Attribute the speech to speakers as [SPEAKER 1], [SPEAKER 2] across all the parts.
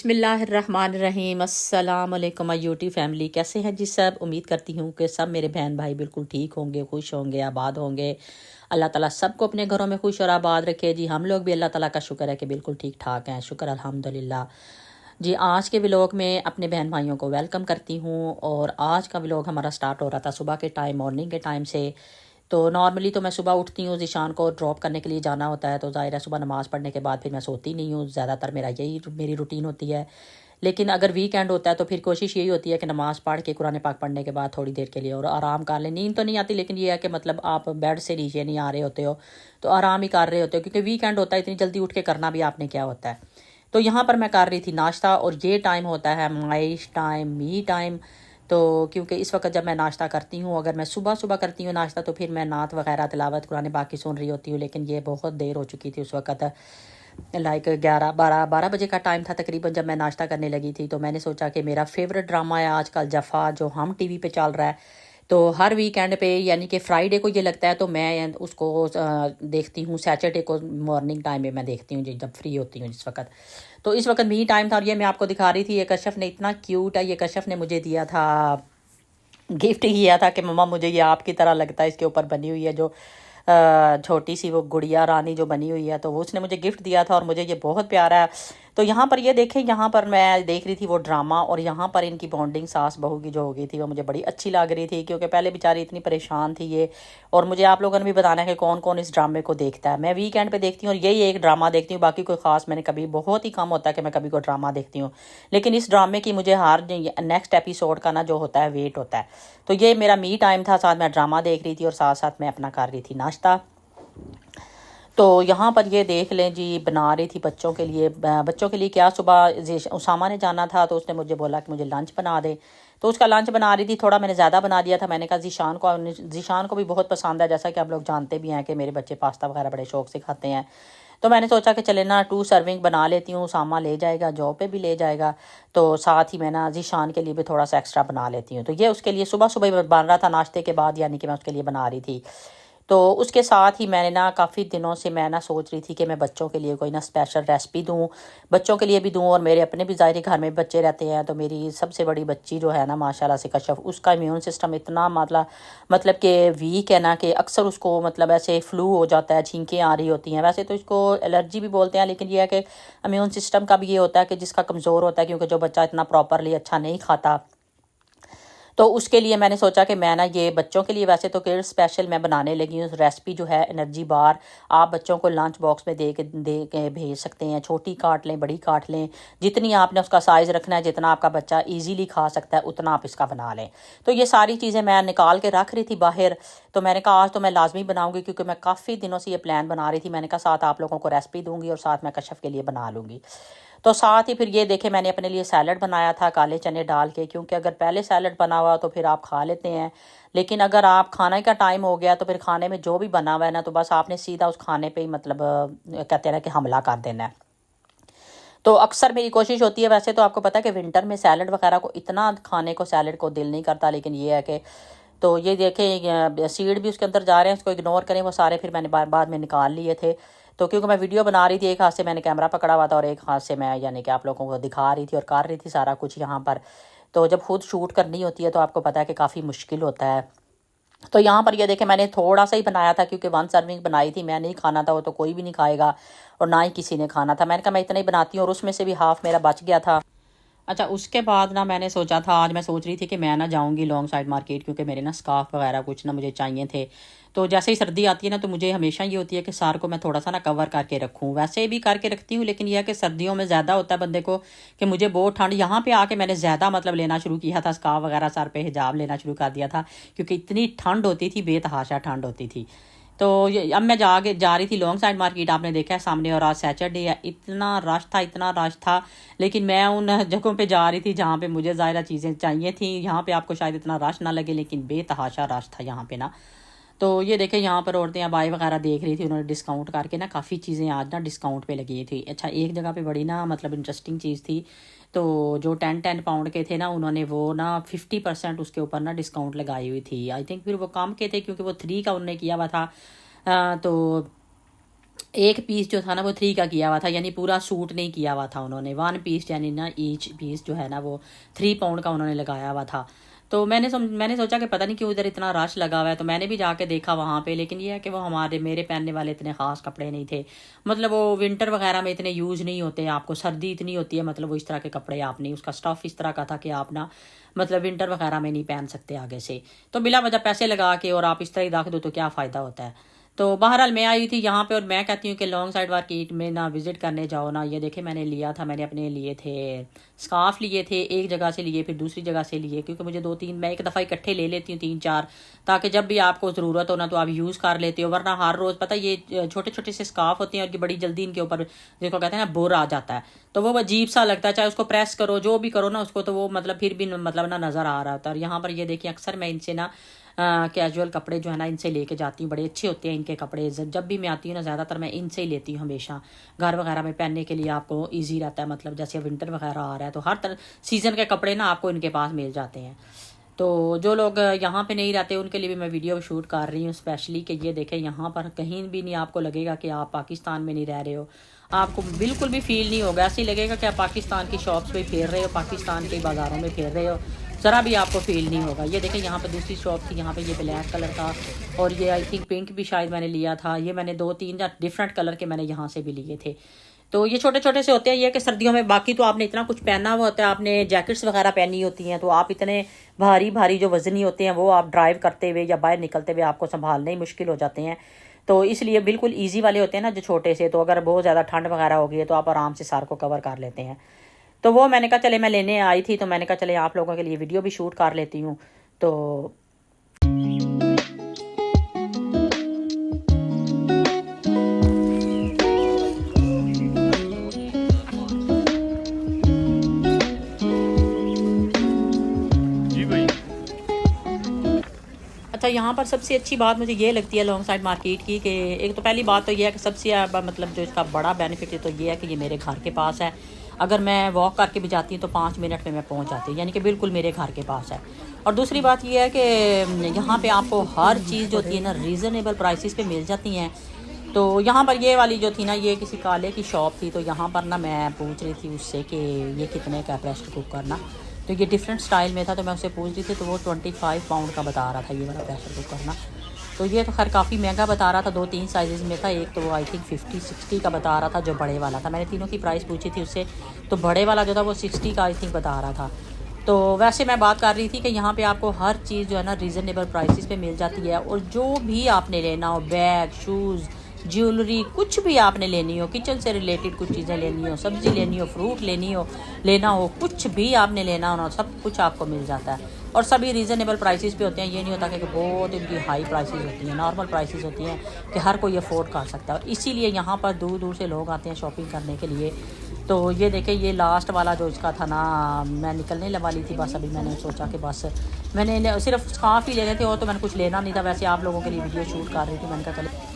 [SPEAKER 1] बिस्मिल्लाहिर्रहमानिर्रहीम। अस्सलाम वालेकुम माय यूट्यूब फैमिली, कैसे हैं जी सब। उम्मीद करती हूँ कि सब मेरे बहन भाई बिल्कुल ठीक होंगे, खुश होंगे, आबाद होंगे। अल्लाह ताला सबको अपने घरों में खुश और आबाद रखे जी। हम लोग भी अल्लाह ताला का शुक्र है कि बिल्कुल ठीक ठाक हैं, शुक्र अल्हम्दुलिल्लाह जी। आज के व्लॉग में अपने बहन भाइयों को वेलकम करती हूँ। और आज का व्लॉग हमारा स्टार्ट हो रहा था सुबह के टाइम, मॉर्निंग के टाइम से। तो नॉर्मली तो मैं सुबह उठती हूँ, ज़ीशान को ड्रॉप करने के लिए जाना होता है, तो ज़ाहिर है सुबह नमाज़ पढ़ने के बाद फिर मैं सोती नहीं हूँ। ज़्यादातर मेरा यही मेरी रूटीन होती है। लेकिन अगर वीकेंड होता है तो फिर कोशिश यही होती है कि नमाज़ पढ़ के कुरान पाक पढ़ने के बाद थोड़ी देर के लिए और आराम कर लें। नींद तो नहीं आती, लेकिन ये है कि मतलब आप बेड से नीचे नहीं आ रहे होते हो, तो आराम ही कर रहे होते हो, क्योंकि वीकेंड होता है। इतनी जल्दी उठ के करना भी आपने क्या होता है। तो यहाँ पर मैं कर रही थी नाश्ता, और ये टाइम होता है माइश टाइम, मी टाइम। तो क्योंकि इस वक्त जब मैं नाश्ता करती हूँ, अगर मैं सुबह सुबह करती हूँ नाश्ता, तो फिर मैं नात वगैरह तिलावत कुरान पाक की सुन रही होती हूँ। लेकिन ये बहुत देर हो चुकी थी उस वक्त, लाइक 11 12 बजे का टाइम था तकरीबन जब मैं नाश्ता करने लगी थी। तो मैंने सोचा कि मेरा फेवरेट ड्रामा है आजकल जफ़ा, जो हम टीवी पे चल रहा है। तो हर वीकेंड पे यानी कि फ्राइडे को ये लगता है, तो मैं उसको देखती हूँ। सैटरडे को मॉर्निंग टाइम में मैं देखती हूँ जी, जब फ्री होती हूँ जिस वक्त। तो इस वक्त मी टाइम था, और ये मैं आपको दिखा रही थी। ये कश्यप ने, इतना क्यूट है ये कश्यप ने मुझे दिया था, गिफ्ट किया था कि मम्मा मुझे ये आपकी तरह लगता है, इसके ऊपर बनी हुई है जो छोटी सी वो गुड़िया रानी जो बनी हुई है, तो वो उसने मुझे गिफ्ट दिया था, और मुझे ये बहुत प्यारा है। तो यहाँ पर ये देखें, यहाँ पर मैं देख रही थी वो ड्रामा, और यहाँ पर इनकी बॉन्डिंग सास बहू की जो हो गई थी वो मुझे बड़ी अच्छी लग रही थी, क्योंकि पहले बेचारी इतनी परेशान थी ये। और मुझे आप लोगों ने भी बताना है कि कौन कौन इस ड्रामे को देखता है। मैं वीकेंड पे देखती हूँ और यही एक ड्रामा देखती हूँ, बाकी कोई ख़ास मैंने कभी, बहुत ही कम होता है कि मैं कभी कोई ड्रामा देखती हूँ। लेकिन इस ड्रामे की मुझे हर नेक्स्ट एपिसोड का ना जो होता है वेट होता है। तो ये मेरा मी टाइम था, साथ मैं ड्रामा देख रही थी और साथ साथ मैं अपना कर रही थी नाश्ता। तो यहाँ पर ये देख लें जी, बना रही थी बच्चों के लिए। बच्चों के लिए क्या, सुबह उसामा ने जाना था, तो उसने मुझे बोला कि मुझे लंच बना दे। तो उसका लंच बना रही थी, थोड़ा मैंने ज़्यादा बना दिया था। मैंने कहा जीशान को भी बहुत पसंद है, जैसा कि आप लोग जानते भी हैं कि मेरे बच्चे पास्ता वगैरह बड़े शौक से खाते हैं। तो मैंने सोचा कि चले ना 2 सर्विंग बना लेती हूँ, उसामा ले जाएगा, जॉब पे भी ले जाएगा। तो साथ ही मैं ना जीशान के लिए भी थोड़ा सा एक्स्ट्रा बना लेती हूँ। तो ये उसके लिए सुबह सुबह बन रहा था नाश्ते के बाद, यानी कि मैं उसके लिए बना रही थी। तो उसके साथ ही मैंने ना काफ़ी दिनों से मैं ना सोच रही थी कि मैं बच्चों के लिए कोई ना स्पेशल रेसिपी दूँ, बच्चों के लिए भी दूँ, और मेरे अपने भी ज़ाहिर घर में बच्चे रहते हैं। तो मेरी सबसे बड़ी बच्ची जो है ना माशाल्लाह से कशफ, उसका इम्यून सिस्टम इतना मतलब कि वीक है ना, कि अक्सर उसको मतलब ऐसे फ्लू हो जाता है, छींकें आ रही होती हैं। वैसे तो इसको एलर्जी भी बोलते हैं, लेकिन यह है कि इम्यून सिस्टम का भी ये होता है कि जिसका कमज़ोर होता है, क्योंकि जो बच्चा इतना प्रॉपरली अच्छा नहीं खाता। तो उसके लिए मैंने सोचा कि मैं ना ये बच्चों के लिए, वैसे तो किड्स स्पेशल मैं बनाने लगी हूँ रेसिपी जो है एनर्जी बार। आप बच्चों को लंच बॉक्स में दे के भेज सकते हैं। छोटी काट लें, बड़ी काट लें, जितनी आपने उसका साइज़ रखना है, जितना आपका बच्चा इजीली खा सकता है उतना आप इसका बना लें। तो ये सारी चीज़ें मैं निकाल के रख रही थी बाहर। तो मैंने कहा आज तो मैं लाजमी बनाऊंगी, क्योंकि मैं काफ़ी दिनों से ये प्लान बना रही थी। मैंने कहा साथ आप लोगों को रेसिपी दूंगी और साथ मैं कशफ के लिए बना लूँगी। तो साथ ही फिर ये देखे, मैंने अपने लिए सैलड बनाया था काले चने डाल के, क्योंकि अगर पहले सैलड बना हुआ तो फिर आप खा लेते हैं। लेकिन अगर आप खाने का टाइम हो गया, तो फिर खाने में जो भी बना हुआ है ना, तो बस आपने सीधा उस खाने पे ही मतलब कहते हैं ना कि हमला कर देना है। तो अक्सर मेरी कोशिश होती है, वैसे तो आपको पता है कि विंटर में सैलड वगैरह को इतना खाने को सैलड को दिल नहीं करता, लेकिन ये है कि तो ये देखें सीड भी उसके अंदर जा रहे हैं, उसको इग्नोर करें। वो सारे फिर मैंने बाद में निकाल लिए थे। तो क्योंकि मैं वीडियो बना रही थी, एक हाथ से मैंने कैमरा पकड़ा हुआ था और एक हाथ से मैं यानी कि आप लोगों को दिखा रही थी और कर रही थी सारा कुछ यहाँ पर। तो जब खुद शूट करनी होती है तो आपको पता है कि काफ़ी मुश्किल होता है। तो यहाँ पर ये देखें, मैंने थोड़ा सा ही बनाया था, क्योंकि 1 सर्विंग बनाई थी। मैं नहीं खाना था, वो तो कोई भी नहीं खाएगा और ना ही किसी ने खाना था। मैंने कहा मैं इतना ही बनाती हूँ, और उसमें से भी हाफ़ मेरा बच गया था। अच्छा, उसके बाद ना मैंने सोचा था, आज मैं सोच रही थी कि मैं ना जाऊंगी लॉन्ग साइड मार्केट, क्योंकि मेरे ना स्कार्फ वगैरह कुछ ना मुझे चाहिए थे। तो जैसे ही सर्दी आती है ना, तो मुझे हमेशा ये होती है कि सर को मैं थोड़ा सा ना कवर करके रखूँ। वैसे भी करके रखती हूँ, लेकिन यह है कि सर्दियों में ज़्यादा होता है बंदे को कि मुझे बहुत ठंड। यहाँ पे आके मैंने ज़्यादा मतलब लेना शुरू किया था, स्कार्फ वगैरह सर पे, हिजाब लेना शुरू कर दिया था, क्योंकि इतनी ठंड होती थी, बेतहाशा ठंड होती थी। तो अब मैं जा रही थी लॉन्ग साइड मार्केट, आपने देखा है सामने, और आज सैटरडे है, इतना रश था, इतना रश था। लेकिन मैं उन जगहों पे जा रही थी जहाँ पे मुझे ज़ाहिर चीज़ें चाहिए थी। यहाँ पे आपको शायद इतना रश ना लगे, लेकिन बेतहाशा रश था यहाँ पे ना। तो ये देखें, यहाँ पर औरतें अबाई वगैरह देख रही थी, उन्होंने डिस्काउंट करके ना काफ़ी चीज़ें आज ना डिस्काउंट पे लगी थी। अच्छा, एक जगह पे बड़ी ना मतलब इंटरेस्टिंग चीज़ थी। तो जो 10 10 पाउंड के थे ना, उन्होंने वो ना 50% उसके ऊपर ना डिस्काउंट लगाई हुई थी। आई थिंक फिर वो कम के थे, क्योंकि वो 3 का उन्होंने किया हुआ था। तो एक पीस जो था ना वो 3 का किया हुआ था, यानी पूरा सूट नहीं किया हुआ था उन्होंने, 1 पीस यानी ना ईच पीस जो है ना वो 3 पाउंड का उन्होंने लगाया हुआ था। तो मैंने सोचा कि पता नहीं क्यों इधर इतना रश लगा हुआ है, तो मैंने भी जाके देखा वहाँ पे, लेकिन ये है कि वो मेरे पहनने वाले इतने ख़ास कपड़े नहीं थे। मतलब वो विंटर वगैरह में इतने यूज़ नहीं होते, आपको सर्दी इतनी होती है, मतलब वो इस तरह के कपड़े आप नहीं, उसका स्टफ़ इस तरह का था कि आप ना मतलब विंटर वगैरह में नहीं पहन सकते आगे से। तो बिला वजह पैसे लगा के और आप इस तरह ही रख दो तो क्या फ़ायदा होता है। तो बहरहाल मैं आई थी यहाँ पे, और मैं कहती हूँ कि लॉन्ग साइड मार्केट में ना विज़िट करने जाओ ना। ये देखे मैंने लिया था, मैंने अपने लिए थे स्कार्फ लिए थे, एक जगह से लिए फिर दूसरी जगह से लिए, क्योंकि मुझे 2-3 मैं एक दफ़ा इकट्ठे ले लेती हूँ 3-4, ताकि जब भी आपको ज़रूरत हो ना तो आप यूज़ कर लेते हो। वरना हर रोज़ पता ये छोटे छोटे से स्कार्फ होते हैं और ये बड़ी जल्दी इनके ऊपर जिसको कहते हैं ना बोर आ जाता है, तो वो अजीब सा लगता है, चाहे उसको प्रेस करो जो भी करो ना उसको, तो वो मतलब फिर भी मतलब ना नज़र आ रहा होता है। और यहाँ पर ये देखिए अक्सर मैं इनसे ना कैजुअल कपड़े जो है ना इनसे लेके जाती हूँ, बड़े अच्छे होते हैं इनके कपड़े। जब भी मैं आती हूँ ना ज़्यादातर मैं इनसे ही लेती हूँ हमेशा। घर वगैरह में पहनने के लिए आपको इजी रहता है, मतलब जैसे विंटर वगैरह आ रहा है तो हर तरह सीज़न के कपड़े ना आपको इनके पास मिल जाते हैं। तो जो लोग यहाँ पे नहीं रहते उनके लिए भी मैं वीडियो शूट कर रही हूँ स्पेशली, कि ये देखें यहाँ पर कहीं भी नहीं आपको लगेगा कि आप पाकिस्तान में नहीं रह रहे हो। आपको बिल्कुल भी फील नहीं होगा, ऐसे ही लगेगा कि आप पाकिस्तान की शॉप्स पे फेर रहे हो, पाकिस्तान के बाज़ारों में फेर रहे हो, ज़रा भी आपको फील नहीं होगा। ये देखें यहाँ पे दूसरी शॉप थी, यहाँ पे ये ब्लैक कलर का, और ये आई थिंक पिंक भी शायद मैंने लिया था। ये मैंने 2-3 या डिफरेंट कलर के मैंने यहाँ से भी लिए थे। तो ये छोटे छोटे से होते हैं, ये कि सर्दियों में बाकी तो आपने इतना कुछ पहना हुआ होता है, आपने जैकेट्स वगैरह पहनी होती हैं, तो आप इतने भारी भारी जो वज़नी होते हैं वो आप ड्राइव करते हुए या बाहर निकलते हुए आपको संभालने ही मुश्किल हो जाते हैं। तो इसलिए बिल्कुल ईजी वाले होते हैं ना जो छोटे से, तो अगर बहुत ज़्यादा ठंड वगैरह हो गई है तो आप आराम से सार को कवर कर लेते हैं। तो वो मैंने कहा चले मैं लेने आई थी, तो मैंने कहा चले आप लोगों के लिए वीडियो भी शूट कर लेती हूँ। तो अच्छा, यहाँ पर सबसे अच्छी बात मुझे ये लगती है लॉन्ग साइड मार्केट की, कि एक तो पहली बात तो ये है कि सबसे मतलब जो इसका बड़ा बेनिफिट है तो ये है कि ये मेरे घर के पास है। अगर मैं वॉक करके भी जाती हूँ तो 5 मिनट में मैं पहुँच जाती हूँ, यानी कि बिल्कुल मेरे घर के पास है। और दूसरी बात ये है कि यहाँ पे आपको हर चीज़ जो होती है ना रीज़नेबल प्राइसेस पे मिल जाती हैं। तो यहाँ पर ये वाली जो थी ना ये किसी काले की शॉप थी, तो यहाँ पर ना मैं पूछ रही थी उससे कि ये कितने का प्रेशर कुकर ना, तो ये डिफरेंट स्टाइल में था, तो मैं उससे पूछ रही थी तो वो 25 पाउंड का बता रहा था ये वाला प्रेशर कुकर ना। तो ये तो खैर काफ़ी महंगा बता रहा था, 2-3 साइज़ में था। एक तो वो आई थिंक 50-60 का बता रहा था जो बड़े वाला था। मैंने तीनों की प्राइस पूछी थी उससे, तो बड़े वाला जो था वो 60 का आई थिंक बता रहा था। तो वैसे मैं बात कर रही थी कि यहाँ पे आपको हर चीज़ जो है ना रीज़नेबल प्राइसेस पे मिल जाती है, और जो भी आपने लेना हो, बैग, शूज़, ज्वेलरी, कुछ भी आपने लेनी हो, किचन से रिलेटेड कुछ चीज़ें लेनी हो, सब्ज़ी लेनी हो, फ्रूट लेना हो, कुछ भी आपने लेना हो ना, सब कुछ आपको मिल जाता है। और सभी रीज़नेबल प्राइसेस पे होते हैं। ये नहीं होता कि बहुत इनकी हाई प्राइसेस होती हैं, नॉर्मल प्राइसेस होती हैं कि हर कोई अफोर्ड कर सकता है। और इसीलिए यहाँ पर दूर दूर से लोग आते हैं शॉपिंग करने के लिए। तो ये देखें ये लास्ट वाला जो इसका था ना, मैं निकलने वाली थी बस, अभी मैंने सोचा कि बस मैंने सिर्फ स्कार्फ ही लेने थे और तो मैंने कुछ लेना नहीं था। वैसे आप लोगों के लिए वीडियो शूट कर रही थी, मैंने कहा चले।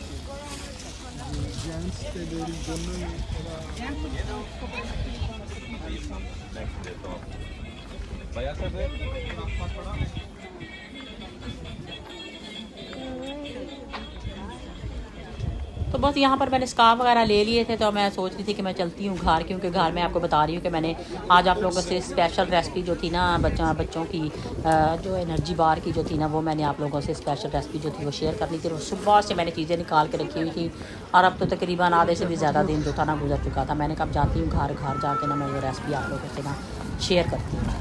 [SPEAKER 1] तो बस यहाँ पर मैंने स्कार्फ वगैरह ले लिए थे, तो मैं सोच रही थी कि मैं चलती हूँ घर, क्योंकि घर में आपको बता रही हूँ कि मैंने आज आप लोगों से स्पेशल रेसिपी जो थी ना बच्चों की जो एनर्जी बार की जो थी ना, वो मैंने आप लोगों से स्पेशल रेसिपी जो थी वो शेयर करनी थी। और सुबह से मैंने चीज़ें निकाल के रखी हुई थी, और अब तो तकरीबन आधे से भी ज़्यादा दिन जो था ना गुजर चुका था। मैंने कब जाती हूँ घर जाके ना मैं ये रेसिपी आप लोगों से ना शेयर करती हूँ।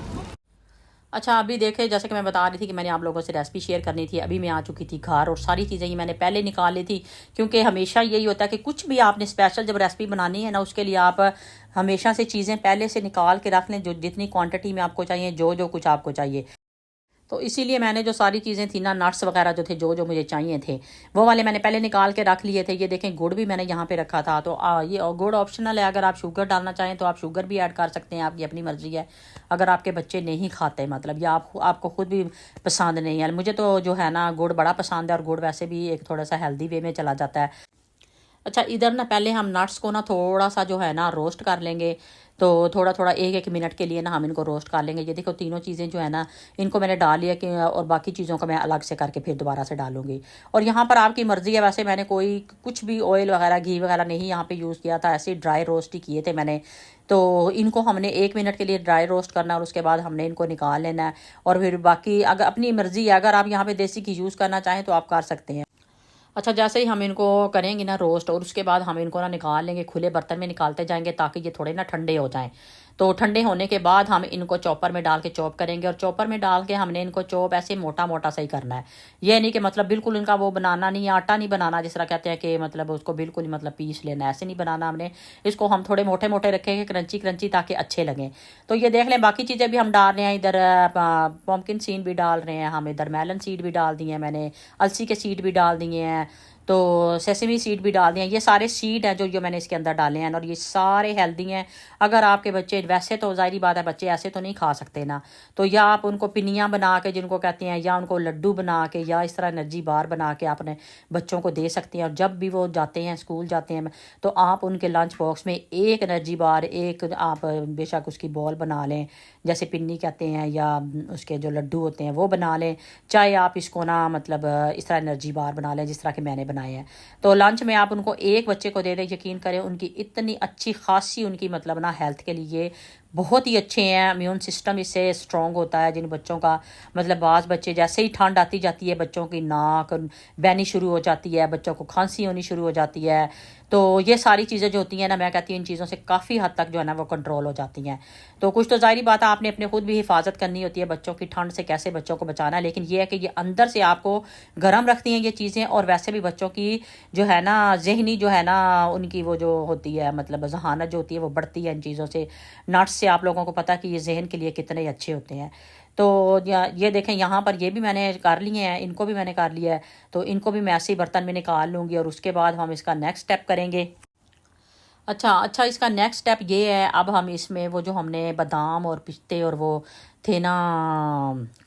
[SPEAKER 1] अच्छा, अभी देखे जैसे कि मैं बता रही थी कि मैंने आप लोगों से रेसिपी शेयर करनी थी, अभी मैं आ चुकी थी घर, और सारी चीज़ें ये मैंने पहले निकाल ली थी। क्योंकि हमेशा यही होता है कि कुछ भी आपने स्पेशल जब रेसिपी बनानी है ना, उसके लिए आप हमेशा से चीज़ें पहले से निकाल के रख लें, जो जितनी क्वांटिटी में आपको चाहिए, जो कुछ आपको चाहिए। तो इसीलिए मैंने जो सारी चीज़ें थी ना, नट्स वगैरह जो थे, जो मुझे चाहिए थे, वो वाले मैंने पहले निकाल के रख लिए थे। ये देखें गुड़ भी मैंने यहाँ पे रखा था। तो ये गुड़ ऑप्शनल है, अगर आप शुगर डालना चाहें तो आप शुगर भी ऐड कर सकते हैं, आपकी अपनी मर्ज़ी है। अगर आपके बच्चे नहीं खाते, मतलब या आपको खुद भी पसंद नहीं है, मुझे तो जो है ना गुड़ बड़ा पसंद है, और गुड़ वैसे भी एक थोड़ा सा हेल्दी वे में चला जाता है। अच्छा, इधर ना पहले हम नट्स को ना थोड़ा सा जो है ना रोस्ट कर लेंगे। तो थोड़ा थोड़ा एक एक मिनट के लिए ना हम इनको रोस्ट कर लेंगे। ये देखो तीनों चीज़ें जो है ना इनको मैंने डाल लिया कि, और बाकी चीज़ों को मैं अलग से करके फिर दोबारा से डालूंगी। और यहाँ पर आपकी मर्ज़ी है, वैसे मैंने कोई कुछ भी ऑयल वगैरह घी वगैरह नहीं यहाँ पे यूज़ किया था, ऐसे ही ड्राई रोस्ट ही किए थे मैंने। तो इनको हमने 1 मिनट के लिए ड्राई रोस्ट करना है और उसके बाद हमने इनको निकाल लेना है। और फिर बाकी अगर अपनी मर्ज़ी है, अगर आप यहाँ पे देसी घी यूज़ करना चाहें तो आप कर सकते हैं। अच्छा, जैसे ही हम इनको करेंगे ना रोस्ट, और उसके बाद हम इनको ना निकाल लेंगे, खुले बर्तन में निकालते जाएंगे ताकि ये थोड़े ना ठंडे हो जाएं। तो ठंडे होने के बाद हम इनको चॉपर में डाल के चॉप करेंगे, और चॉपर में डाल के हमने इनको चॉप ऐसे मोटा मोटा सा ही करना है। ये नहीं कि मतलब बिल्कुल इनका वो बनाना नहीं है, आटा नहीं बनाना जिस तरह कहते हैं कि मतलब उसको बिल्कुल ही मतलब पीस लेना, ऐसे नहीं बनाना हमने। इसको हम थोड़े मोटे मोटे रखेंगे, क्रंची क्रंची, ताकि अच्छे लगें। तो ये देख लें, बाकी चीज़ें भी हम डाल रहे हैं इधर। पम्पकिन सीड भी डाल रहे हैं हम इधर, मेलन सीड भी डाल दिए हैं मैंने, अलसी के सीड भी डाल दिए हैं, तो सेसमी सीड भी डाल दिए हैं। ये सारे सीड हैं जो मैंने इसके अंदर डाले हैं, और ये सारे हेल्दी हैं। अगर आपके बच्चे, वैसे तो ज़ाहिर बात है बच्चे ऐसे तो नहीं खा सकते ना, तो या आप उनको पिनियाँ बना के जिनको कहते हैं, या उनको लड्डू बना के, या इस तरह एनर्जी बार बना के अपने बच्चों को दे सकते हैं। और जब भी वो जाते हैं स्कूल जाते हैं तो आप उनके लंच बॉक्स में एक एनर्जी बार, एक आप बेशक उसकी बॉल बना लें, जैसे पिन्नी कहते हैं, या उसके जो लड्डू होते हैं वो बना लें। चाहे आप इसको ना मतलब इस तरह एनर्जी बार बना लें जिस तरह के मैंने बनाए हैं। तो लंच में आप उनको एक बच्चे को दे दें, यकीन करें उनकी इतनी अच्छी खासी उनकी मतलब ना हेल्थ के लिए बहुत ही अच्छे हैं। इम्यून सिस्टम इससे स्ट्रॉन्ग होता है जिन बच्चों का, मतलब बाज़ बच्चे जैसे ही ठंड आती जाती है बच्चों की नाक बहनी शुरू हो जाती है, बच्चों को खांसी होनी शुरू हो जाती है। तो ये सारी चीज़ें जो होती हैं ना, मैं कहती हूँ इन चीज़ों से काफ़ी हद तक जो है ना वो कंट्रोल हो जाती हैं। तो कुछ तो ज़ाहिर बात है आपने अपने खुद भी हिफाजत करनी होती है बच्चों की, ठंड से कैसे बच्चों को बचाना है। लेकिन ये है कि ये अंदर से आपको गर्म रखती हैं ये चीज़ें, और वैसे भी बच्चों की जो है ना ज़हनी जो है ना उनकी वो जो होती है मतलब जहानत जो होती है वो बढ़ती है इन चीज़ों से। नट्स से आप लोगों को पता है कि ये जहन के लिए कितने अच्छे होते हैं। तो ये देखें यहाँ पर ये भी मैंने कर लिए हैं, इनको भी मैंने कर लिया है। तो इनको भी मैं ऐसे ही बर्तन में निकाल लूँगी, और उसके बाद हम इसका नेक्स्ट स्टेप करेंगे। अच्छा अच्छा, इसका नेक्स्ट स्टेप ये है, अब हम इसमें वो जो हमने बादाम और पिस्ते और वो थे ना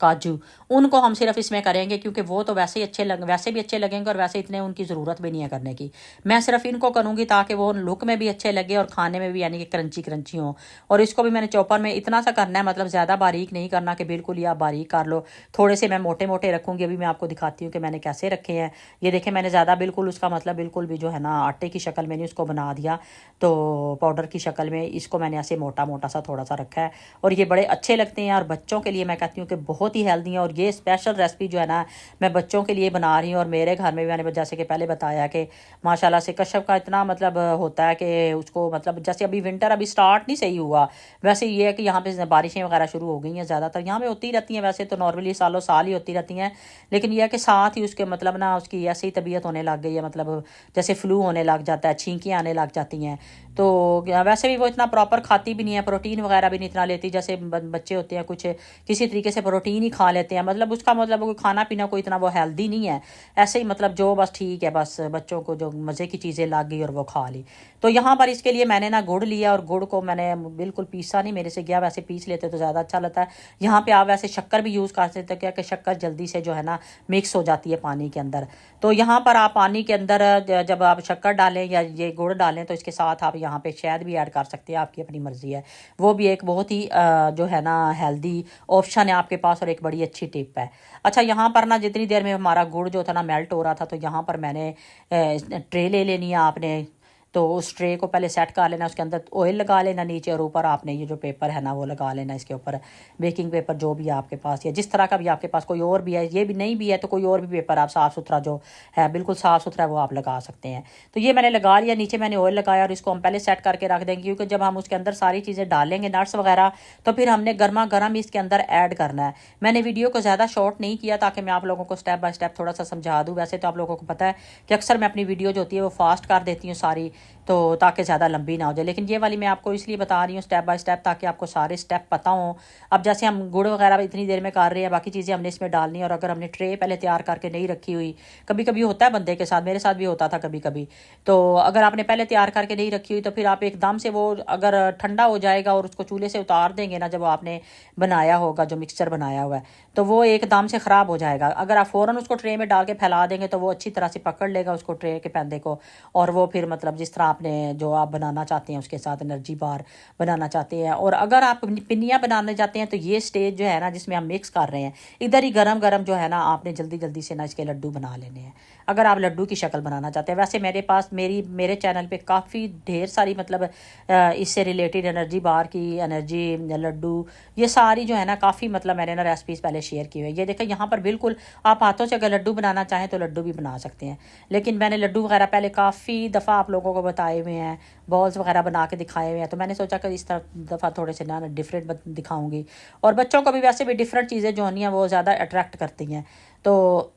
[SPEAKER 1] काजू, उनको हम सिर्फ इसमें करेंगे, क्योंकि वो तो वैसे ही वैसे भी अच्छे लगेंगे, और वैसे इतने उनकी ज़रूरत भी नहीं है करने की। मैं सिर्फ इनको करूँगी ताकि वो लुक में भी अच्छे लगे और खाने में भी यानी कि क्रंची क्रंची हों। और इसको भी मैंने चॉपर में इतना सा करना है, मतलब ज़्यादा बारीक नहीं करना कि बिल्कुल ही आप बारीक कर लो। थोड़े से मैं मोटे मोटे रखूँगी, अभी मैं आपको दिखाती हूँ कि मैंने कैसे रखे हैं। ये देखें, मैंने ज़्यादा बिल्कुल उसका मतलब बिल्कुल भी जो है ना आटे की शक्ल में नहीं उसको बना दिया, तो पाउडर की शक्ल में इसको मैंने ऐसे मोटा मोटा सा थोड़ा सा रखा है। और ये बड़े अच्छे लगते हैं, और बच्चों के लिए मैं कहती हूँ कि बहुत ही हेल्दी है। और ये स्पेशल रेसिपी जो है ना मैं बच्चों के लिए बना रही हूँ, और मेरे घर में भी मैंने जैसे कि पहले बताया कि माशाल्लाह से कश्यप का इतना मतलब होता है कि उसको मतलब जैसे अभी विंटर अभी स्टार्ट नहीं सही हुआ, वैसे ये है कि यहाँ पे बारिशें वगैरह शुरू हो गई हैं, ज़्यादातर यहाँ पे होती रहती हैं, वैसे तो नॉर्मली सालों साल ही होती रहती हैं। लेकिन यह है कि साथ ही उसके मतलब ना उसकी ऐसी तबीयत होने लग गई है, मतलब जैसे फ्लू होने लग जाता है, छींकियाँ आने लग जाती हैं। तो वैसे भी वो इतना प्रॉपर खाती भी नहीं है, प्रोटीन वगैरह भी नहीं इतना लेती, जैसे बच्चे होते हैं कुछ किसी तरीके से प्रोटीन ही खा लेते हैं, मतलब उसका मतलब कोई खाना पीना कोई इतना वो हेल्दी नहीं है। ऐसे ही मतलब जो बस ठीक है, बस बच्चों को जो मज़े की चीज़ें लग गई और वो खा ली। तो यहाँ पर इसके लिए मैंने ना गुड़ लिया, और गुड़ को मैंने बिल्कुल पीसा नहीं, मेरे से गया, वैसे पीस लेते तो ज़्यादा अच्छा लगता है। यहाँ पे आप वैसे शक्कर भी यूज़ कर सकते हैं, क्या कि शक्कर जल्दी से जो है ना मिक्स हो जाती है पानी के अंदर। तो यहाँ पर आप पानी के अंदर जब आप शक्कर डालें या ये गुड़ डालें, तो इसके साथ आप यहाँ पे शहद भी ऐड कर सकते हैं, आपकी अपनी मर्ज़ी है। वो भी एक बहुत ही जो है ना हेल्दी ऑप्शन है आपके पास, और एक बड़ी अच्छी टिप है। अच्छा, यहाँ पर ना जितनी देर में हमारा गुड़ जो था ना मेल्ट हो रहा था, तो यहाँ पर मैंने ट्रे ले लेनी है आपने। तो उस ट्रे को पहले सेट कर लेना, उसके अंदर ऑयल लगा लेना नीचे, और ऊपर आपने ये जो पेपर है ना वो लगा लेना इसके ऊपर, बेकिंग पेपर जो भी आपके पास, या जिस तरह का भी आपके पास, कोई और भी है, ये भी नहीं भी है तो कोई और भी पेपर आप साफ़ सुथरा जो है बिल्कुल साफ़ सुथरा वो आप लगा सकते हैं। तो ये मैंने लगा लिया, नीचे मैंने ऑयल लगाया, और इसको हम पहले सेट करके रख देंगे, क्योंकि जब हम उसके अंदर सारी चीज़ें डालेंगे नट्स वगैरह, तो फिर हमने गर्मा गर्म इसके अंदर ऐड करना है। मैंने वीडियो को ज़्यादा शॉर्ट नहीं किया ताकि मैं आप लोगों को स्टेप बाय स्टेप थोड़ा सा समझा दूँ। वैसे तो आप लोगों को पता है कि अक्सर मैं अपनी वीडियो जो होती है वो फास्ट कर देती हूँ सारी, तो ताकि ज़्यादा लंबी ना हो जाए। लेकिन ये वाली मैं आपको इसलिए बता रही हूँ स्टेप बाय स्टेप, ताकि आपको सारे स्टेप पता हों। अब जैसे हम गुड़ वगैरह इतनी देर में कर रहे हैं, बाकी चीज़ें हमने इसमें डालनी है, और अगर हमने ट्रे पहले तैयार करके नहीं रखी हुई, कभी कभी होता है बंदे के साथ, मेरे साथ भी होता था कभी कभी, तो अगर आपने पहले तैयार करके नहीं रखी हुई तो फिर आप एकदम से वो अगर ठंडा हो जाएगा और उसको चूल्हे से उतार देंगे ना, जब आपने बनाया होगा जो मिक्सचर बनाया हुआ है, तो वो एकदम से ख़राब हो जाएगा। अगर आप फ़ौरन उसको ट्रे में डाल के फैला देंगे तो वो अच्छी तरह से पकड़ लेगा उसको, ट्रे के पैंदे को, और वो फिर मतलब जिस तरह आपने जो आप बनाना चाहते हैं उसके साथ एनर्जी बार बनाना चाहते हैं। और अगर आप पिन्नियाँ बनाने जाते हैं तो ये स्टेज जो है ना जिसमें हम मिक्स कर रहे हैं, इधर ही गरम गरम जो है ना आपने जल्दी जल्दी से ना इसके लड्डू बना लेने हैं, अगर आप लड्डू की शक्ल बनाना चाहते हैं। वैसे मेरे पास मेरे चैनल पे काफ़ी ढेर सारी मतलब इससे रिलेटेड एनर्जी बार की, एनर्जी लड्डू, ये सारी जो है ना काफ़ी मतलब मैंने ना रेसिपीज़ पहले शेयर की हुई है। ये देखें यहाँ पर बिल्कुल आप हाथों से अगर लड्डू बनाना चाहें तो लड्डू भी बना सकते हैं, लेकिन मैंने लड्डू वगैरह पहले काफ़ी दफ़ा आप लोगों को बताए हुए हैं, बॉल्स वगैरह बना के दिखाए हुए हैं, तो मैंने सोचा कि इस दफ़ा थोड़े से ना डिफरेंट दिखाऊंगी। और बच्चों को भी वैसे भी डिफरेंट चीज़ें जो होनी हैं वो ज़्यादा अट्रैक्ट करती हैं। तो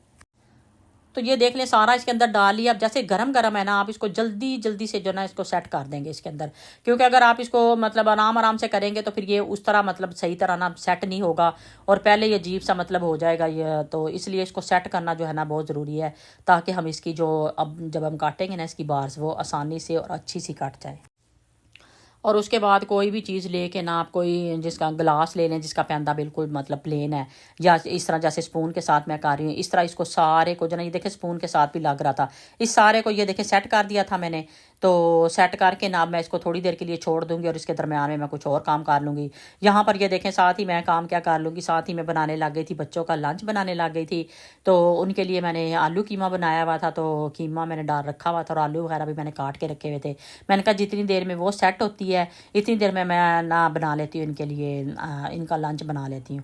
[SPEAKER 1] ये देख लें सारा इसके अंदर डाल लिया। अब जैसे गरम गरम है ना, आप इसको जल्दी जल्दी से जो ना इसको सेट कर देंगे इसके अंदर, क्योंकि अगर आप इसको मतलब आराम आराम से करेंगे तो फिर ये उस तरह मतलब सही तरह ना सेट नहीं होगा, और पहले ये अजीब सा मतलब हो जाएगा ये। तो इसलिए इसको सेट करना जो है ना बहुत ज़रूरी है, ताकि हम इसकी जो अब जब हम काटेंगे ना इसकी बार्स, वो आसानी से और अच्छी सी कट जाए। और उसके बाद कोई भी चीज़ लेके ना आप कोई जिसका गिलास ले लें जिसका पैंदा बिल्कुल मतलब प्लेन है, या इस तरह जैसे स्पून के साथ मैं कर रही हूँ, इस तरह इसको सारे को जो ना, ये देखें स्पून के साथ भी लग रहा था, इस सारे को ये देखें सेट कर दिया था मैंने। तो सेट करके ना मैं इसको थोड़ी देर के लिए छोड़ दूंगी और इसके दरमियान में मैं कुछ और काम कर लूँगी। यहाँ पर ये देखें साथ ही मैं काम क्या कर लूँगी, साथ ही मैं बनाने लग गई थी, बच्चों का लंच बनाने लग गई थी। तो उनके लिए मैंने आलू कीमा बनाया हुआ था, तो कीमा मैंने डाल रखा हुआ था, और आलू वगैरह भी मैंने काट के रखे हुए थे। मैंने कहा जितनी देर में वो सेट होती है इतनी देर में मैं ना बना लेती हूँ इनके लिए, इनका लंच बना लेती हूँ।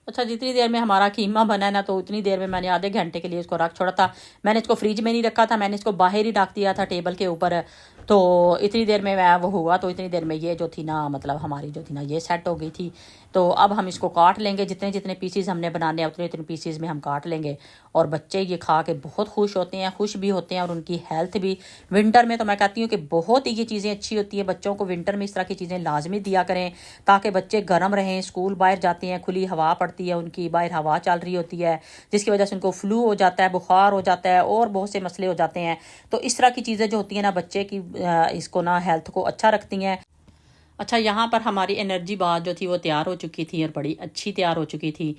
[SPEAKER 1] अच्छा, जितनी देर में हमारा कीमा बना है ना, तो उतनी देर में मैंने आधे घंटे के लिए इसको रख छोड़ा था। मैंने इसको फ्रिज में नहीं रखा था, मैंने इसको बाहर ही रख दिया था टेबल के ऊपर। तो इतनी देर में मैं वो हुआ, तो इतनी देर में ये जो थी ना मतलब हमारी जो थी ना ये सेट हो गई थी। तो अब हम इसको काट लेंगे, जितने जितने पीसीज हमने बनाने हैं उतने उतने पीसीज में हम काट लेंगे। और बच्चे ये खा के बहुत खुश होते हैं, खुश भी होते हैं, और उनकी हेल्थ भी। विंटर में तो मैं कहती हूँ कि बहुत ही ये चीज़ें अच्छी होती हैं। बच्चों को विंटर में इस तरह की चीज़ें लाजमी दिया करें, ताकि बच्चे गर्म रहें। स्कूल बाहर जाते हैं, खुली हवा पड़ती है, उनकी बाहर हवा चल रही होती है, जिसकी वजह से उनको फ्लू हो जाता है, बुखार हो जाता है, और बहुत से मसले हो जाते हैं। तो इस तरह की चीज़ें जो होती हैं ना बच्चे की इसको ना हेल्थ को अच्छा रखती हैं। अच्छा, यहाँ पर हमारी एनर्जी बार जो थी वो तैयार हो चुकी थी, और बड़ी अच्छी तैयार हो चुकी थी।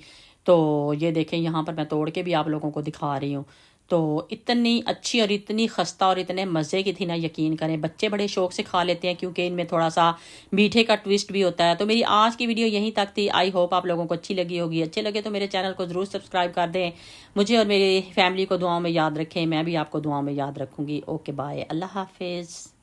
[SPEAKER 1] तो ये देखें यहाँ पर मैं तोड़ के भी आप लोगों को दिखा रही हूँ। तो इतनी अच्छी और इतनी खस्ता और इतने मज़े की थी ना, यकीन करें बच्चे बड़े शौक से खा लेते हैं, क्योंकि इनमें थोड़ा सा मीठे का ट्विस्ट भी होता है। तो मेरी आज की वीडियो यहीं तक थी। आई होप आप लोगों को अच्छी लगी होगी। अच्छे लगे तो मेरे चैनल को ज़रूर सब्सक्राइब कर दें। मुझे और मेरी फैमिली को दुआओं में याद रखें, मैं भी आपको दुआओं में याद रखूँगी। ओके बाय, अल्लाह हाफिज़।